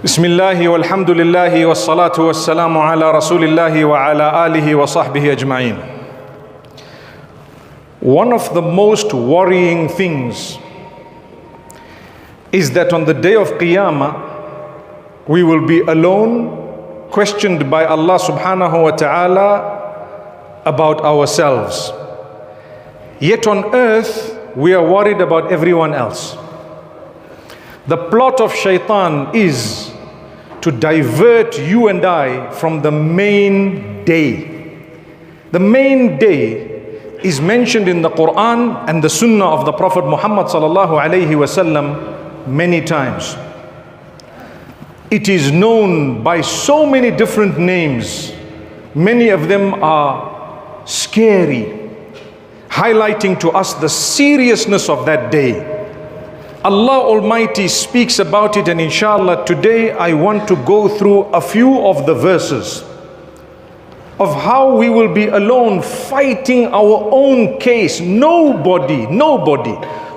Bismillahi walhamdulillahi wassalatu wassalamu ala rasulillahi wa ala alihi wa sahbihi ajma'in. One of the most worrying things is that on the day of Qiyamah, we will be alone, questioned by Allah subhanahu wa ta'ala about ourselves. Yet on earth, we are worried about everyone else. The plot of shaitan is to divert you and I from the main day. The main day is mentioned in the Quran and the Sunnah of the Prophet Muhammad sallallahu alaihi wasallam many times. It is known by so many different names. Many of them are scary, highlighting to us the seriousness of that day. Allah Almighty speaks about it, and inshallah today I want to go through a few of the verses of how we will be alone fighting our own case. Nobody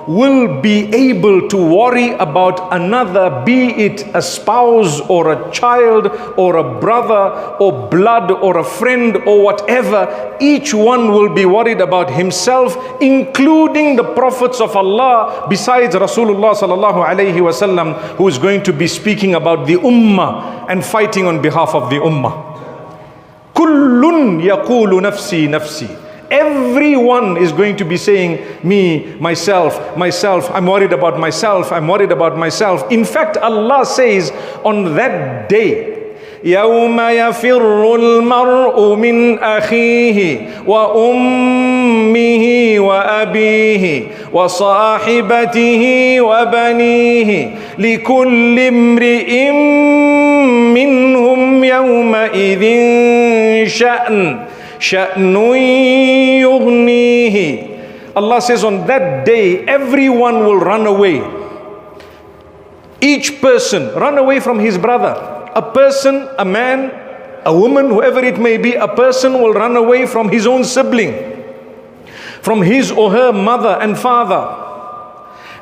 will be able to worry about another, be it a spouse or a child or a brother or blood or a friend or whatever. Each one will be worried about himself, including the prophets of Allah besides Rasulullah sallallahu alaihi wasallam, who is going to be speaking about the ummah and fighting on behalf of the ummah. Kullun yaqulu nafsi nafsi. Everyone is going to be saying, me, myself, I'm worried about myself, I'm worried about myself. In fact, Allah says on that day, يَوْمَ يَفِرُّ الْمَرْءُ مِنْ أَخِيهِ وَأُمِّهِ وَأَبِيهِ وَصَاحِبَتِهِ وَبَنِيهِ لِكُلِّ امْرِئٍ مِّنْهُمْ يَوْمَئِذٍ شَأْنٌ يُغْنِيهِ. Allah says on that day, everyone will run away. Each person run away from his brother. A person, a man, a woman, whoever it may be, a person will run away from his own sibling, from his or her mother and father,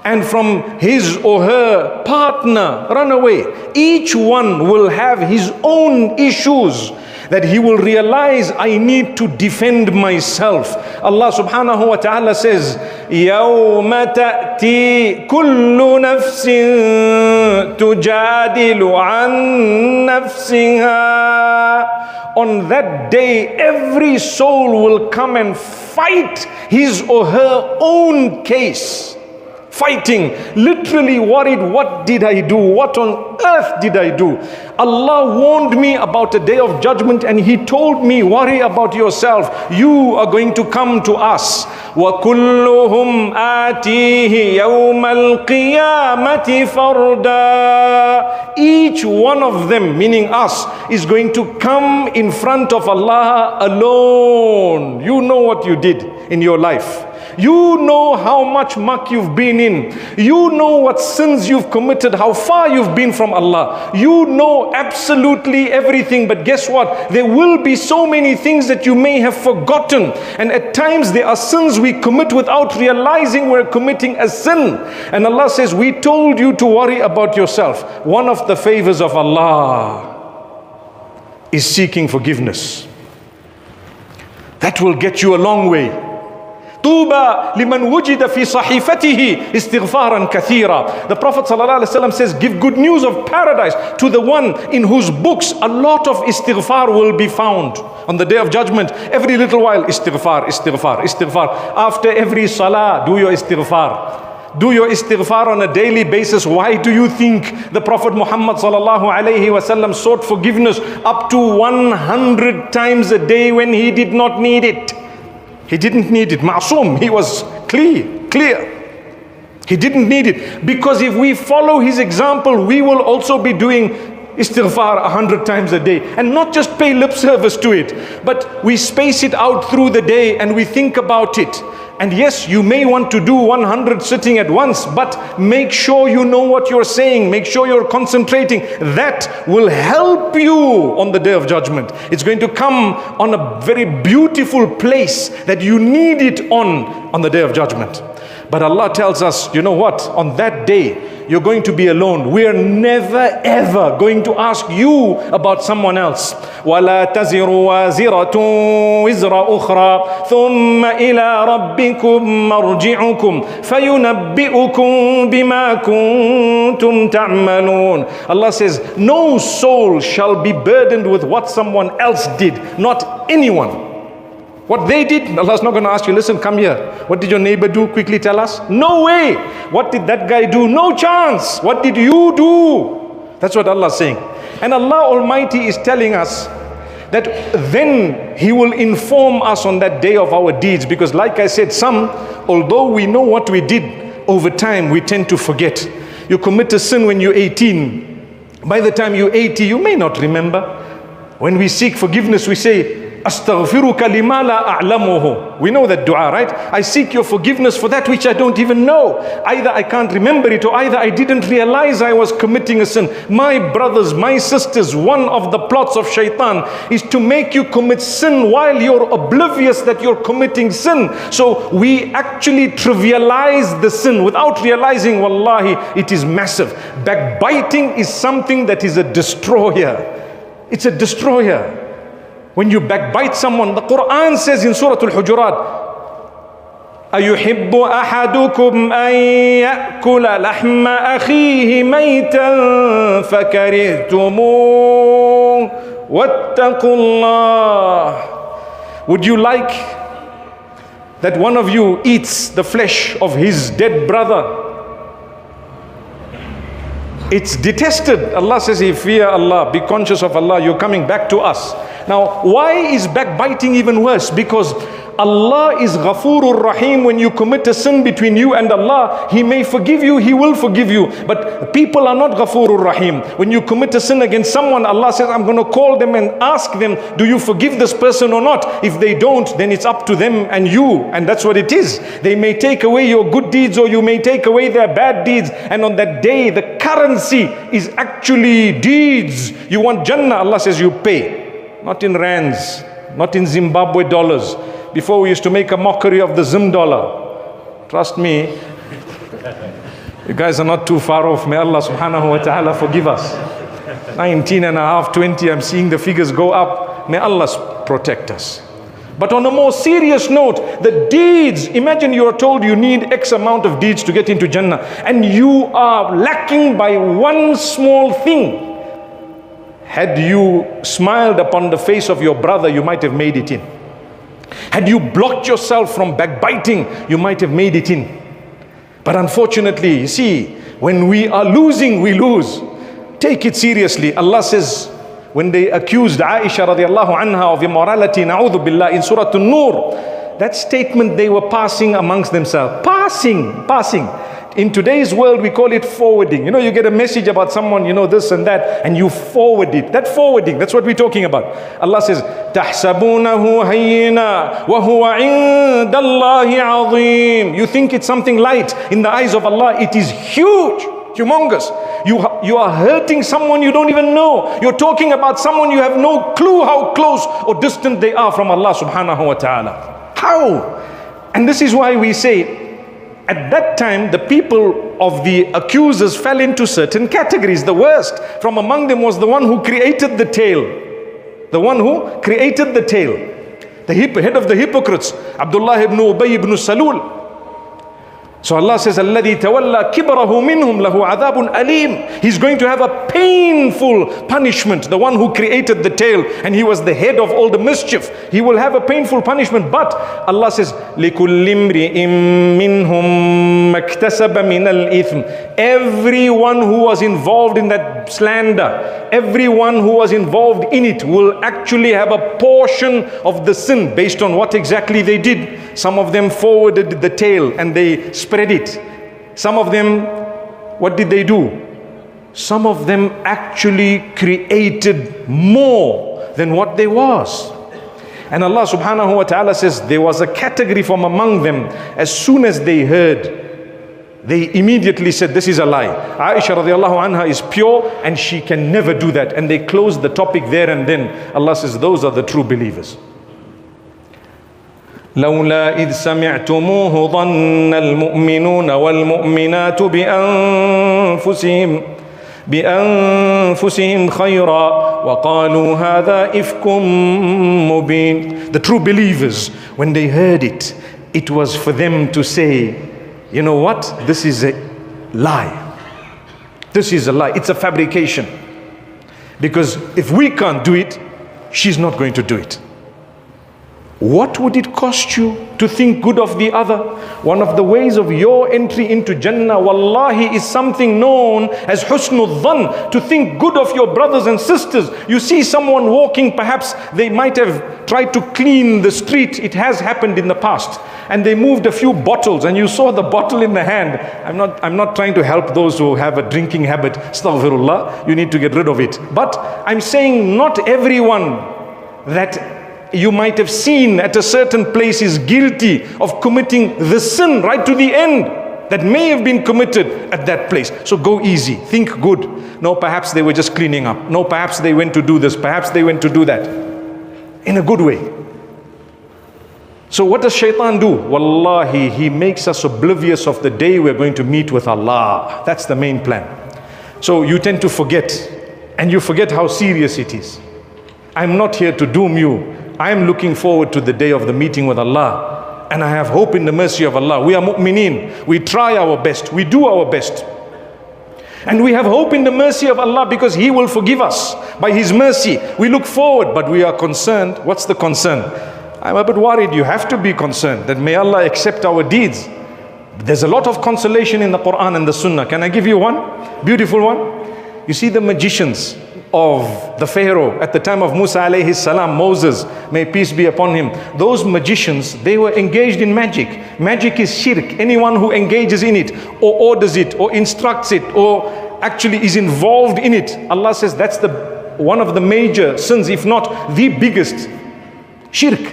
and from his or her partner. Run away. Each one will have his own issues that he will realize, I need to defend myself. Allah subhanahu wa ta'ala says, يَوْمَ تَأْتِي كُلُّ نَفْسٍ تُجَادِلُ عَنْ نَفْسِهَا. On that day, every soul will come and fight his or her own case. Fighting, literally worried, what did I do? What on earth did I do? Allah warned me about a day of judgment, and He told me, worry about yourself. You are going to come to us. وَكُلُّهُمْ آتِيهِ يَوْمَ الْقِيَامَةِ فَرْدًا. Each one of them, meaning us, is going to come in front of Allah alone. You know what you did in your life. You know how much muck you've been in. You know what sins you've committed, how far you've been from Allah. You know absolutely everything. But guess what? There will be so many things that you may have forgotten. And at times there are sins we commit without realizing we're committing a sin. And Allah says, we told you to worry about yourself. One of the favors of Allah is seeking forgiveness. That will get you a long way. طُوبَى لِمَنْ وُجِدَ فِي صَحِيفَتِهِ إِسْتِغْفَارًا كَثِيرًا. The Prophet ﷺ says, give good news of paradise to the one in whose books a lot of istighfar will be found. On the day of judgment, every little while, istighfar, istighfar, istighfar. After every salah, do your istighfar. Do your istighfar on a daily basis. Why do you think the Prophet Muhammad sallallahu alaihi wasallam sought forgiveness up to 100 times a day when he did not need it? He didn't need it. Ma'soom. He was clear. He didn't need it. Because if we follow his example, we will also be doing istighfar 100 times a day. And not just pay lip service to it, but we space it out through the day and we think about it. And yes, you may want to do 100 sitting at once, but make sure you know what you're saying. Make sure you're concentrating. That will help you on the day of judgment. It's going to come on a very beautiful place that you need it on the day of judgment. But Allah tells us, you know what? On that day, you're going to be alone. We are never ever going to ask you about someone else. وَلَا تَزِرُ وَازِرَةٌ وِزْرَ أُخْرَى ثُمَّ إِلَىٰ رَبِّكُمْ مَرْجِعُكُمْ فَيُنَبِّئُكُمْ بِمَا كُنْتُمْ تَعْمَلُونَ. Allah says, no soul shall be burdened with what someone else did. Not anyone. What they did, Allah's not going to ask you, listen, come here. What did your neighbor do? Quickly tell us. No way. What did that guy do? No chance. What did you do? That's what Allah is saying. And Allah Almighty is telling us that then He will inform us on that day of our deeds. Because like I said, some, although we know what we did, over time we tend to forget. You commit a sin when you're 18. By the time you're 80, you may not remember. When we seek forgiveness, we say, Astaghfiruka lima la a'lamuhu. We know that dua, right? I seek your forgiveness for that which I don't even know. Either I can't remember it, or either I didn't realize I was committing a sin. My brothers, my sisters, one of the plots of shaitan is to make you commit sin while you're oblivious that you're committing sin. So we actually trivialize the sin without realizing, wallahi, it is massive. Backbiting is something that is a destroyer. It's a destroyer. When you backbite someone, the Quran says in Surah Al-Hujurat, أَيُحِبُّ أَحَدُكُمْ أَن يَأْكُلَ لَحْمَ أَخِيهِ مَيْتًا فَكَرِهْتُمُوهُ وَاتَّقُوا اللَّهَ. Would you like that one of you eats the flesh of his dead brother? It's detested. Allah says, if fear Allah, be conscious of Allah, you're coming back to us. Now, why is backbiting even worse? Because Allah is Ghafurur Rahim. When you commit a sin between you and Allah, He may forgive you, He will forgive you. But people are not Ghafurur Rahim. When you commit a sin against someone, Allah says, I'm going to call them and ask them, do you forgive this person or not? If they don't, then it's up to them and you. And that's what it is. They may take away your good deeds, or you may take away their bad deeds. And on that day, the currency is actually deeds. You want Jannah, Allah says you pay. Not in rands, not in Zimbabwe dollars. Before we used to make a mockery of the Zim dollar. Trust me, you guys are not too far off. May Allah subhanahu wa ta'ala forgive us. 19 and a half, 20, I'm seeing the figures go up. May Allah protect us. But on a more serious note, the deeds, imagine you are told you need X amount of deeds to get into Jannah, and you are lacking by one small thing. Had you smiled upon the face of your brother, you might have made it in. Had you blocked yourself from backbiting, you might have made it in. But unfortunately, you see, when we are losing, we lose. Take it seriously. Allah says, when they accused Aisha radiallahu anha of immorality, na'udhu billah, in Surah An-Nur, that statement they were passing amongst themselves. Passing. In today's world, we call it forwarding. You know, you get a message about someone, you know, this and that, and you forward it. That forwarding, that's what we're talking about. Allah says, تَحْسَبُونَهُ هَيِّنًا وَهُوَ عِنْدَ اللَّهِ عَظِيمٌ. You think it's something light. In the eyes of Allah, it is huge, humongous. You are hurting someone you don't even know. You're talking about someone you have no clue how close or distant they are from Allah subhanahu wa ta'ala. How? And this is why we say, at that time, the people of the accusers fell into certain categories. The worst from among them was the one who created the tail. The one who created the tail. The head of the hypocrites, Abdullah ibn Ubay ibn Salul. So Allah says, الَّذِي تَوَلَّى كِبْرَهُ مِنْهُمْ لَهُ عَذَابٌ أَلِيمٌ. He's going to have a painful punishment. The one who created the tail, and he was the head of all the mischief. He will have a painful punishment. But Allah says, لِكُلِّ امْرِئٍ مِّنْهُمْ مَكْتَسَبَ مِنَ الْإِثْمِ. Everyone who was involved in that slander, everyone who was involved in it will actually have a portion of the sin based on what exactly they did. Some of them forwarded the tail and they spread it. Some of them, what did they do? Some of them actually created more than what there was. And Allah subhanahu wa ta'ala says there was a category from among them, as soon as they heard, they immediately said, this is a lie. Aisha radiallahu anha is pure and she can never do that. And they closed the topic there and then. Allah says those are the true believers. لولا إذ سمعتموه ظن المؤمنون والمؤمنات بأنفسهم خيرا وقالوا هذا إفك مبين. The true believers, when they heard it, it was for them to say, you know what, this is a lie. This is a lie. It's a fabrication. Because if we can't do it, she's not going to do it. What would it cost you to think good of the other? One of the ways of your entry into Jannah, wallahi, is something known as husnul dhan, to think good of your brothers and sisters. You see someone walking, perhaps they might have tried to clean the street. It has happened in the past. And they moved a few bottles and you saw the bottle in the hand. I'm not trying to help those who have a drinking habit. Astaghfirullah, you need to get rid of it. But I'm saying not everyone that you might have seen at a certain place is guilty of committing the sin right to the end that may have been committed at that place. So go easy, think good. No, perhaps they were just cleaning up. No, perhaps they went to do this, perhaps they went to do that. In a good way. So what does shaitan do? Wallahi, he makes us oblivious of the day we're going to meet with Allah. That's the main plan. So you tend to forget, and you forget how serious it is. I'm not here to doom you. I'm looking forward to the day of the meeting with Allah. And I have hope in the mercy of Allah. We are mu'mineen. We try our best. We do our best. And we have hope in the mercy of Allah because He will forgive us by His mercy. We look forward, but we are concerned. What's the concern? I'm a bit worried. You have to be concerned that may Allah accept our deeds. There's a lot of consolation in the Quran and the Sunnah. Can I give you one? Beautiful one. You see the magicians of the Pharaoh at the time of Musa alayhi salam, Moses, may peace be upon him. Those magicians, they were engaged in magic. Magic is shirk. Anyone who engages in it or orders it or instructs it or actually is involved in it, Allah says that's one of the major sins, if not the biggest. Shirk.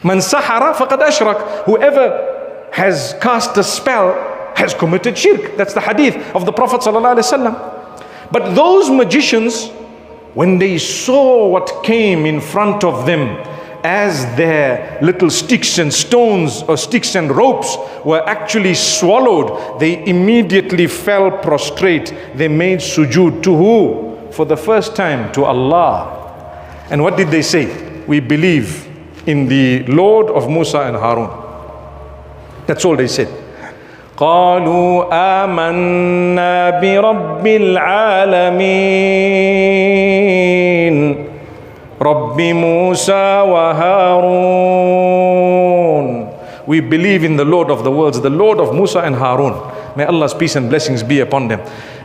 Man sahara faqad ashrak. Whoever has cast a spell has committed shirk. That's the hadith of the Prophet sallallahu alaihi wasallam. But those magicians, when they saw what came in front of them as their little sticks and stones or sticks and ropes were actually swallowed, they immediately fell prostrate. They made sujood to who? For the first time, to Allah. And what did they say? We believe in the Lord of Musa and Harun. That's all they said. قالوا آمنا برب العالمين رب موسى وهارون. We believe in the Lord of the worlds, the Lord of Musa and Harun. May Allah's peace and blessings be upon them.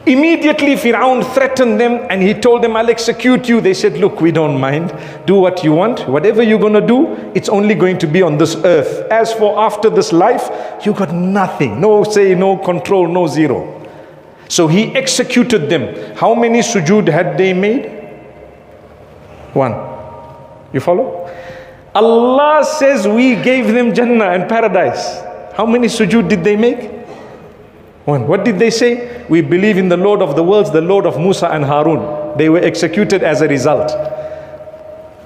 Immediately Fir'aun threatened them and he told them, I'll execute you. They said, look, we don't mind. Do what you want. Whatever you're going to do, it's only going to be on this earth. As for after this life, you got nothing. No say, no control, no zero. So he executed them. How many sujood had they made? One. You follow? Allah says we gave them Jannah and paradise. How many sujood did they make? One. What did they say? We believe in the Lord of the worlds, the Lord of Musa and Harun. They were executed as a result.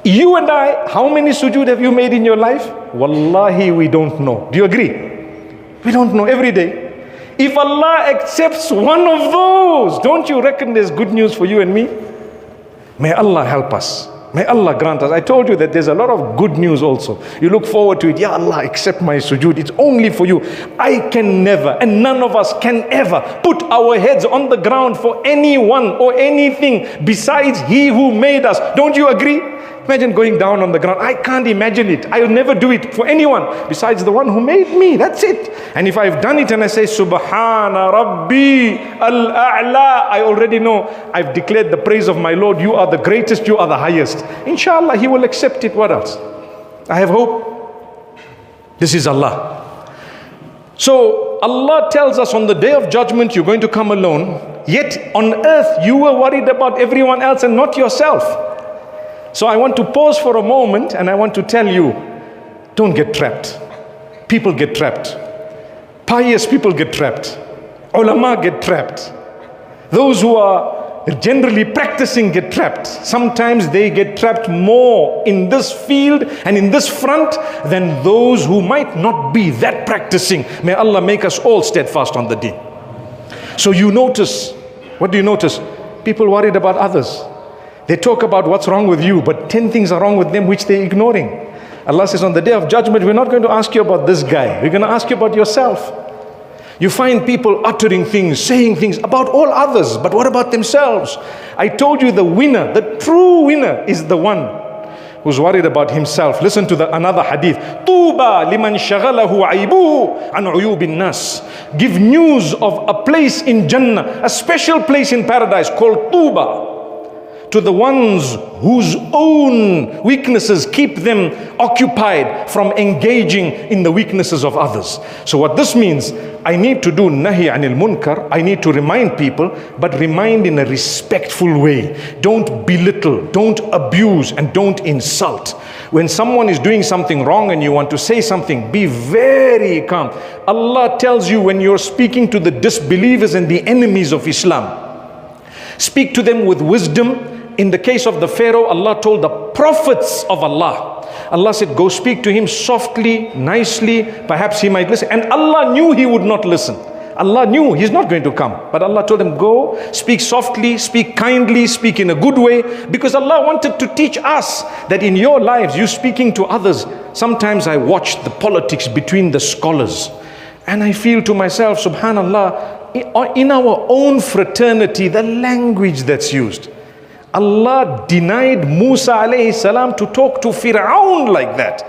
You and I, how many sujood have you made in your life? Wallahi, we don't know. Do you agree? We don't know every day. If Allah accepts one of those, don't you reckon there's good news for you and me? May Allah help us. May Allah grant us. I told you that there's a lot of good news also. You look forward to it. Ya Allah, accept my sujood. It's only for you. I can never, and none of us can ever put our heads on the ground for anyone or anything besides He who made us. Don't you agree? Imagine going down on the ground. I can't imagine it. I will never do it for anyone besides the one who made me. That's it. And if I've done it and I say, Subhana Rabbi Al-A'la, I already know I've declared the praise of my Lord. You are the greatest, you are the highest. Inshallah, He will accept it. What else? I have hope. This is Allah. So Allah tells us on the day of judgment, you're going to come alone. Yet on earth, you were worried about everyone else and not yourself. So I want to pause for a moment and I want to tell you, don't get trapped. People get trapped. Pious people get trapped. Ulama get trapped. Those who are generally practicing get trapped. Sometimes they get trapped more in this field and in this front than those who might not be that practicing. May Allah make us all steadfast on the deen. So you notice, what do you notice? People worried about others. They talk about what's wrong with you, but 10 things are wrong with them which they're ignoring. Allah says on the day of judgment, we're not going to ask you about this guy. We're going to ask you about yourself. You find people uttering things, saying things about all others, but what about themselves? I told you the winner, the true winner is the one who's worried about himself. Listen to another hadith. Tuba liman shaghalahu aybuhu an uyubin nas. Give news of a place in Jannah, a special place in paradise called Tuba, to the ones whose own weaknesses keep them occupied from engaging in the weaknesses of others. So what this means, I need to do nahi anil munkar. I need to remind people, but remind in a respectful way. Don't belittle, don't abuse, and don't insult. When someone is doing something wrong and you want to say something, be very calm. Allah tells you when you're speaking to the disbelievers and the enemies of Islam, speak to them with wisdom. In the case of the Pharaoh, Allah told the prophets of Allah, Allah said, go speak to him softly, nicely, perhaps he might listen. And Allah knew he would not listen. Allah knew he's not going to come. But Allah told him, go, speak softly, speak kindly, speak in a good way. Because Allah wanted to teach us that in your lives, you speaking to others. Sometimes I watch the politics between the scholars. And I feel to myself, subhanallah, in our own fraternity, the language that's used. Allah denied Musa alayhi salam to talk to Fir'aun like that.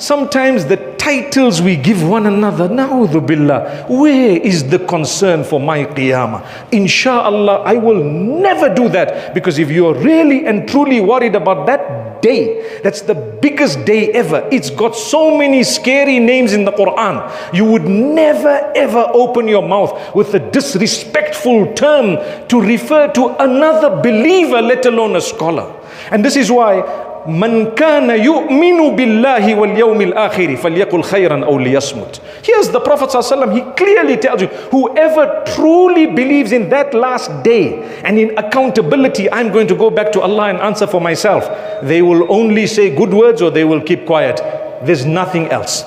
Sometimes the titles we give one another, na'udhu billah, where is the concern for my qiyamah? Insha'Allah, I will never do that, because if you are really and truly worried about that day, that's the biggest day ever. It's got so many scary names in the Quran. You would never ever open your mouth with a disrespectful term to refer to another believer, let alone a scholar. And this is why Man kana yu'minu billahi wal yawmil akhiri falyakul khayran aw liyasmut. Here's the Prophet ﷺ, he clearly tells you, whoever truly believes in that last day and in accountability, I'm going to go back to Allah and answer for myself, they will only say good words or they will keep quiet. There's nothing else.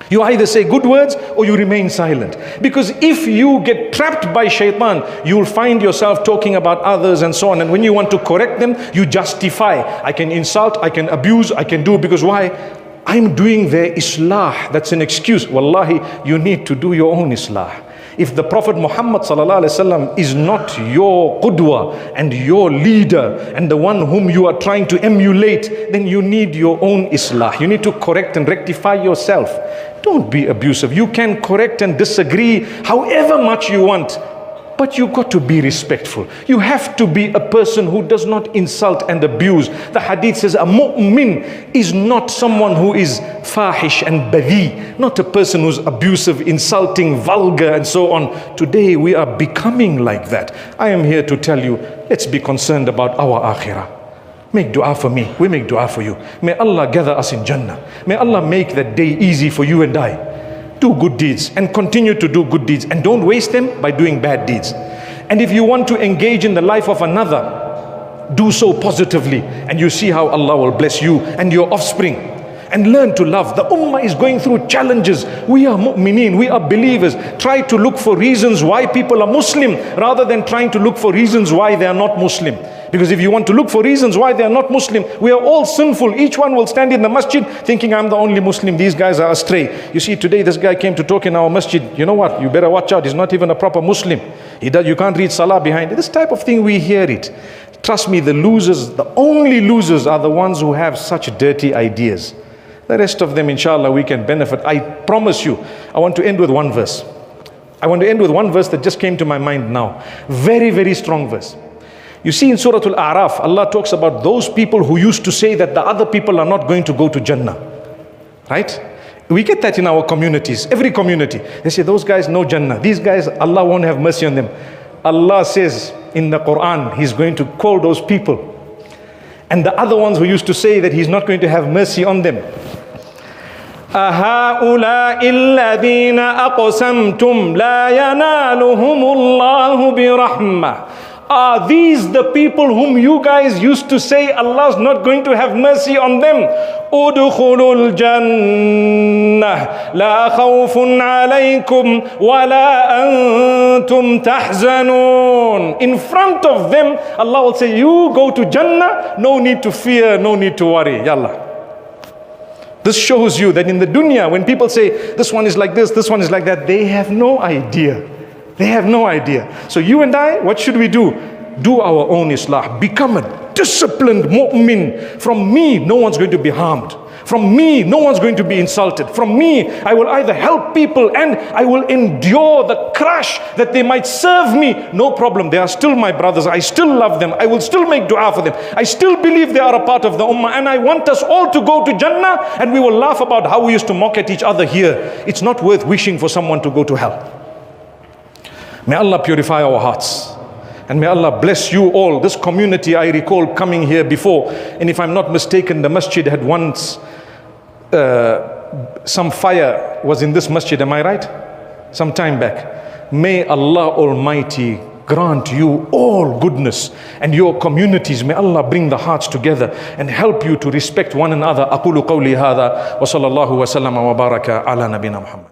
You either say good words or you remain silent. Because if you get trapped by shaitan, you will find yourself talking about others and so on. And when you want to correct them, you justify. I can insult, I can abuse, I can do, because why? I'm doing their islah. That's an excuse. Wallahi, you need to do your own islah. If the Prophet Muhammad is not your qudwa and your leader and the one whom you are trying to emulate, then you need your own islah. You need to correct and rectify yourself. Don't be abusive. You can correct and disagree however much you want, but you got to be respectful. You have to be a person who does not insult and abuse. The hadith says a mu'min is not someone who is fahish and badhi, not a person who's abusive, insulting, vulgar and so on. Today we are becoming like that. I am here to tell you, let's be concerned about our akhirah. Make dua for me, we make dua for you. May Allah gather us in Jannah. May Allah make that day easy for you and I. Do good deeds and continue to do good deeds, and don't waste them by doing bad deeds. And if you want to engage in the life of another, do so positively, and you see how Allah will bless you and your offspring. And learn to love. The ummah is going through challenges. We are mu'mineen, we are believers. Try to look for reasons why people are Muslim rather than trying to look for reasons why they are not Muslim. Because if you want to look for reasons why they are not Muslim, we are all sinful. Each one will stand in the masjid thinking, I'm the only Muslim, these guys are astray. You see, today this guy came to talk in our masjid. You know what? You better watch out. He's not even a proper Muslim. You can't read salah behind it. This type of thing, we hear it. Trust me, the losers, the only losers are the ones who have such dirty ideas. The rest of them, inshallah, we can benefit. I promise you. I want to end with one verse. I want to end with one verse that just came to my mind now. Very, very strong verse. You see in Surah Al-A'raf, Allah talks about those people who used to say that the other people are not going to go to Jannah. Right? We get that in our communities, every community. They say, those guys know Jannah. These guys, Allah won't have mercy on them. Allah says in the Quran, He's going to call those people. And the other ones who used to say that He's not going to have mercy on them. أَهَؤُلَاءِ الَّذِينَ أَقْسَمْتُمْ لَا يَنَالُهُمُ اللَّهُ بِرَحْمَةٍ Are these the people whom you guys used to say Allah's not going to have mercy on them? Udkhulul jannah la khawfun alaykum wa la antum tahzanun. In front of them, Allah will say, you go to Jannah, no need to fear, no need to worry. Yallah. This shows you that in the dunya, when people say, this one is like this one is like that, they have no idea. They have no idea. So you and I, what should we do? Do our own islah. Become a disciplined mu'min. From me, no one's going to be harmed. From me, no one's going to be insulted. From me, I will either help people and I will endure the crush that they might serve me. No problem. They are still my brothers. I still love them. I will still make dua for them. I still believe they are a part of the ummah. And I want us all to go to Jannah, and we will laugh about how we used to mock at each other here. It's not worth wishing for someone to go to hell. May Allah purify our hearts. And may Allah bless you all. This community, I recall coming here before, and if I'm not mistaken, the masjid had once, some fire was in this masjid, am I right? Some time back. May Allah Almighty grant you all goodness, and your communities, may Allah bring the hearts together and help you to respect one another. أقول قولي هذا وصلى الله وسلم وبارك على نبينا محمد.